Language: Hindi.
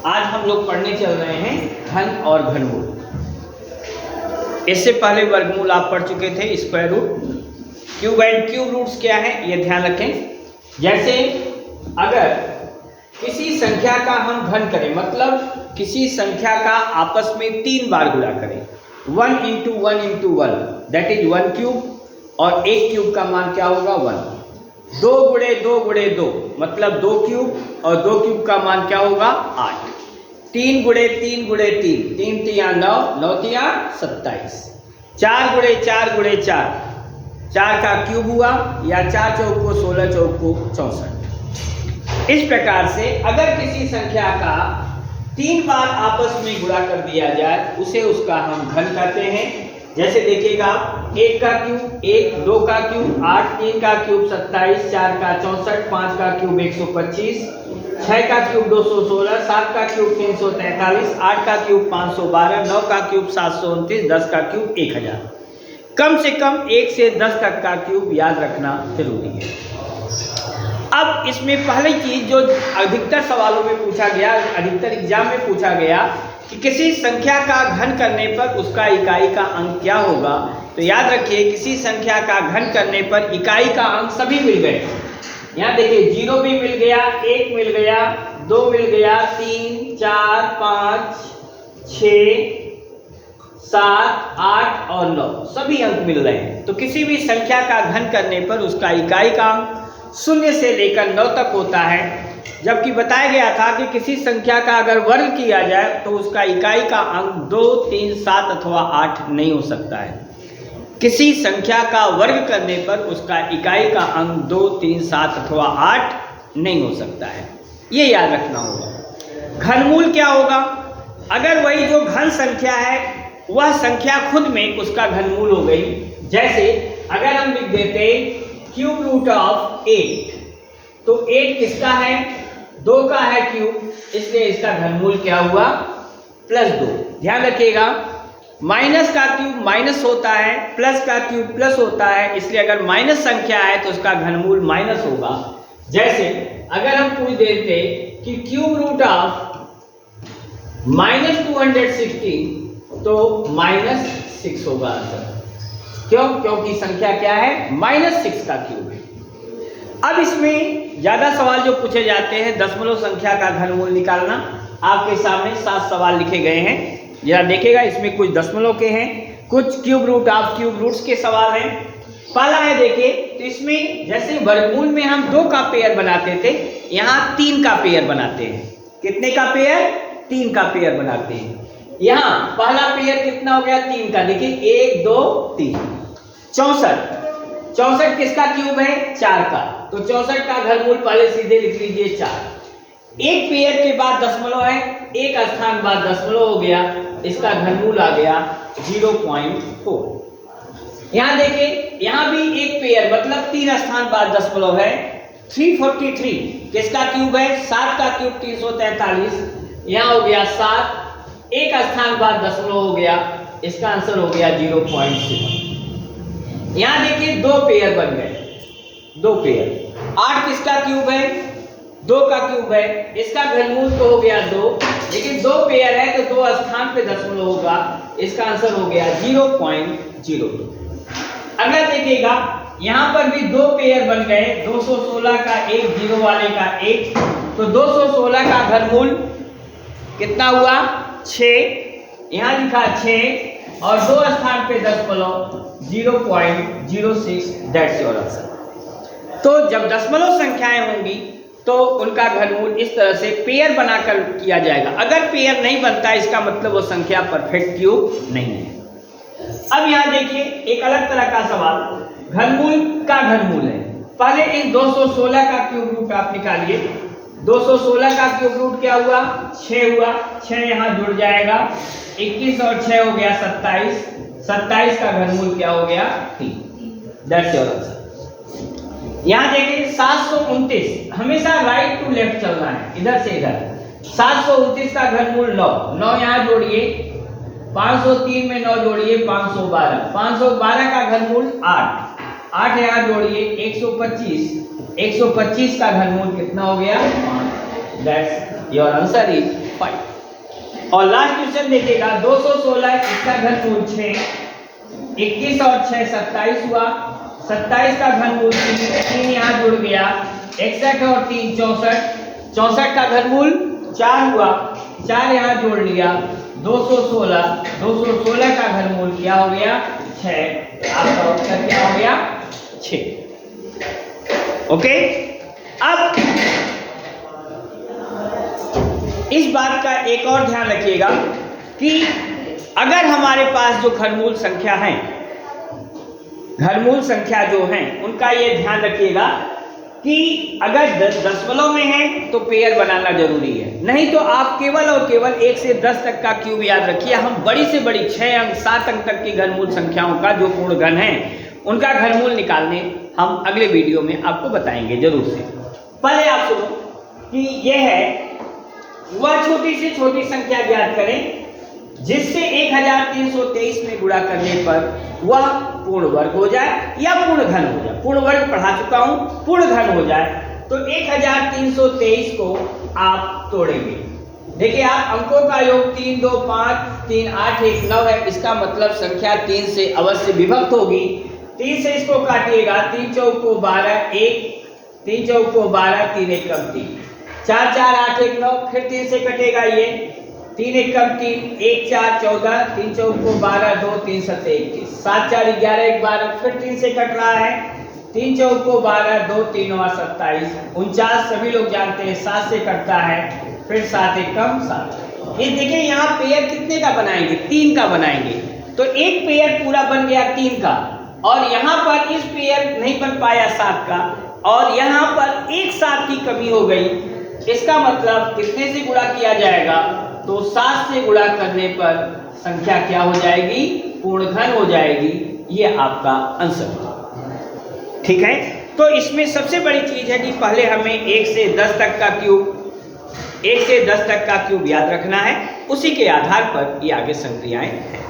आज हम लोग पढ़ने चल रहे हैं घन और घनमूल। इससे पहले वर्गमूल आप पढ़ चुके थे, square root. Cube and cube roots क्या है ये ध्यान रखें। जैसे अगर किसी संख्या का हम घन करें, मतलब किसी संख्या का आपस में 3 बार गुणा करें, 1 into 1 into 1 that is 1 cube, और 1 क्यूब का मान क्या होगा 1। 2 गुणे 2 गुणे 2 मतलब 2 क्यूब, और 2 क्यूब का मान क्या होगा 8। 3 गुणे 3 गुणे 3, 3 तिया 9, 9 तिया 27। 4 गुणे 4 गुणे 4, 4 का क्यूब हुआ, या 4 चौक को 16, चौक को 64। इस प्रकार से अगर किसी संख्या का 3 बार आपस में गुणा कर दिया जाए उसे उसका हम घन कहते हैं। जैसे देखिएगा 1 का क्यूब 1, 2 का क्यूब 8, 3 का क्यूब 27, 4 का 64, 5 का क्यूब 125, 6 का क्यूब 216, 7 का क्यूब 343, 8 का क्यूब 512, 9 का क्यूब 729, 10 का क्यूब 1000। कम से कम 1 से 10 तक का क्यूब याद रखना जरूरी है। अब इसमें पहली चीज जो अधिकतर सवालों में पूछा गया, अधिकतर एग्जाम में पूछा गया कि किसी संख्या का घन करने पर उसका इकाई का अंक क्या होगा। तो याद रखिए किसी संख्या का घन करने पर इकाई का अंक सभी मिल गए। यहाँ देखिए 0 भी मिल गया, 1 मिल गया, 2 मिल गया, 3, 4, 5, 6, 7, 8 और 9 सभी अंक मिल रहे हैं। तो किसी भी संख्या का घन करने पर उसका इकाई का अंक 0 से लेकर 9 तक होता है। जबकि बताया गया था कि किसी संख्या का अगर वर्ग किया जाए तो उसका इकाई का अंक 2, 3, 7 अथवा 8 नहीं हो सकता है। किसी संख्या का वर्ग करने पर उसका इकाई का अंक 2, 3, 7 अथवा 8 नहीं हो सकता है। ये याद रखना होगा। घनमूल क्या होगा? अगर वही जो घन संख्या है वह संख्या खुद में उसका घनमूल हो गई। जैसे अगर हम लिख देते क्यूब रूट ऑफ 8, तो 8 किसका है? 2 का है क्यूब, इसलिए इसका घनमूल क्या हुआ +2। ध्यान रखिएगा माइनस का क्यूब माइनस होता है, प्लस का क्यूब प्लस होता है, इसलिए अगर माइनस संख्या है तो उसका घनमूल माइनस होगा। जैसे अगर हम पूछ देते कि क्यूब रूट ऑफ -216 तो -6 होगा आंसर। क्यों? क्योंकि संख्या क्या है -6 का क्यूब है। अब इसमें ज्यादा सवाल जो पूछे जाते हैं दशमलव संख्या का घनमूल निकालना। आपके सामने 7 सवाल लिखे गए हैं, जरा देखिएगा। इसमें कुछ दशमलव के हैं, कुछ cube root of cube roots के सवाल हैं। पहला है देखिए, तो इसमें जैसे वर्गमूल में हम 2 का पेयर बनाते थे, यहाँ 3 का पेयर बनाते हैं। कितने का पेयर? 3 का पेयर बनाते हैं। यहाँ पहला पेयर कितना हो गया? 3 का। देखिए 1, 2, 3, 64। 64 किसका क्यूब है? 4 का। तो 64 का घनमूल पहले सीधे लिख लीजिए 4। एक पेयर के बाद दशमलव है, एक स्थान बाद दशमलव हो गया, इसका घनमूल आ गया 0.4। यहाँ देखिए यहाँ भी एक पेयर मतलब 3 स्थान बाद दशमलव है। 343 किसका क्यूब है? 7 का क्यूब 343, यहाँ हो गया 7, एक स्थान बाद दशमलव हो गया, इसका आंसर हो गया 0.7। यहाँ देखिए 2 पेयर बन गए, 2 पेयर। 8 किसका क्यूब है? 2 का क्यूब है, इसका घनमूल तो हो गया 2, लेकिन 2 पेयर है तो 2 स्थान पे दशमलव होगा, इसका आंसर हो गया 0.02। अगर देखिएगा यहाँ पर भी 2 पेयर बन गए, 216 का 1, 0 वाले का 1, तो 216 का घनमूल कितना हुआ? 6, यहाँ लिखा 6 और 2 स्थान पे दशमलव 0.06, दैट्स योर आंसर। तो जब दशमलव संख्याएं होंगी तो उनका घनमूल इस तरह से पेयर बनाकर किया जाएगा। अगर पेयर नहीं बनता इसका मतलब वो संख्या परफेक्ट क्यूब नहीं है। अब यहाँ देखिए एक अलग तरह का सवाल, घनमूल का घनमूल है। पहले इस 216 का क्यूब रूट आप निकालिए। 216 का क्यूब रूट क्या हुआ? 6 हुआ, 6 यहाँ जुड़ जाएगा, 21 और 6 हो गया 27, 27 का घनमूल क्या हो गया? 3, दैट्स योर आंसर। यहाँ देखिए 729, हमेशा राइट टू लेफ्ट चलना है, इधर से इधर। 729 का घनमूल 9, 9 यहाँ जोड़िए, 503 में 9 जोड़िए 512, 512 का घनमूल 8, 8 यहाँ जोड़िए 125, 125 का घनमूल कितना हो गया? 5। That's your answer is 5। और लास्ट क्वेश्चन देखिएगा 216 इसका घनमूल 6, 21 और 6 27 हुआ, 27 का घनमूल 3 यहाँ जुड़ गया, 61 और 3 64, 64 का घनमूल 4 हुआ, 4 यहाँ जोड़ लिया, 216 का घनमूल क्या हो गया 6। आपका उत्तर क्या हो गया 6। ओके, अब इस बात का एक और ध्यान रखिएगा कि अगर हमारे पास जो घनमूल संख्या है, घनमूल संख्या जो है उनका ये ध्यान रखिएगा कि अगर दशमलव में है तो पेयर बनाना जरूरी है, नहीं तो आप केवल और केवल 1 से 10 तक का क्यूब याद रखिए। हम बड़ी से बड़ी 6 अंक 7 अंक तक की घनमूल संख्याओं का जो पूर्ण घन है उनका घनमूल निकालने हम अगले वीडियो में आपको बताएंगे जरूर से। पहले आप सुनो कि यह है वह छोटी से छोटी संख्या ज्ञात करें जिससे 1323 में गुणा करने पर वह पूर्ण वर्ग हो जाए या पूर्ण घन हो जाए। पूर्ण वर्ग पढ़ा चुका हूं, पूर्ण घन हो जाए तो 1323 को आप तोड़ेंगे। देखिए आप अंकों का योग 3 2 5 3 8 1 9 है, इसका मतलब संख्या 3 से अवश्य विभक्त होगी। 3 से इसको काटिएगा, 3 चौक को 12 1, 3 चौक को 12 3 1 कम 3, 4 4 8 1 9, फिर 3 से कटेगा ये 3 1 कम 3 1 4 14, 3 चौक को 12 2 3 7 21, 7 4 11 1 12, फिर 3 से कट रहा है 3 चौक को 12 2 3 9 27 49, सभी लोग जानते हैं 7 से कटता है, फिर 7 1 कम 7। ये देखिए यहाँ पेयर कितने का बनाएंगे 3 का बनाएंगे, तो एक पेयर पूरा बन गया 3 का, और यहाँ पर इस पेयर नहीं बन पाया 7 का, और यहाँ पर एक 7 की कमी हो गई। इसका मतलब कितने से गुणा किया जाएगा, तो 7 से गुणा करने पर संख्या क्या हो जाएगी पूर्ण घन हो जाएगी। ये आपका आंसर ठीक है। तो इसमें सबसे बड़ी चीज है कि पहले हमें 1 से 10 तक का क्यूब 1 से 10 तक का क्यूब याद रखना है, उसी के आधार पर ये आगे संक्रियाएं हैं।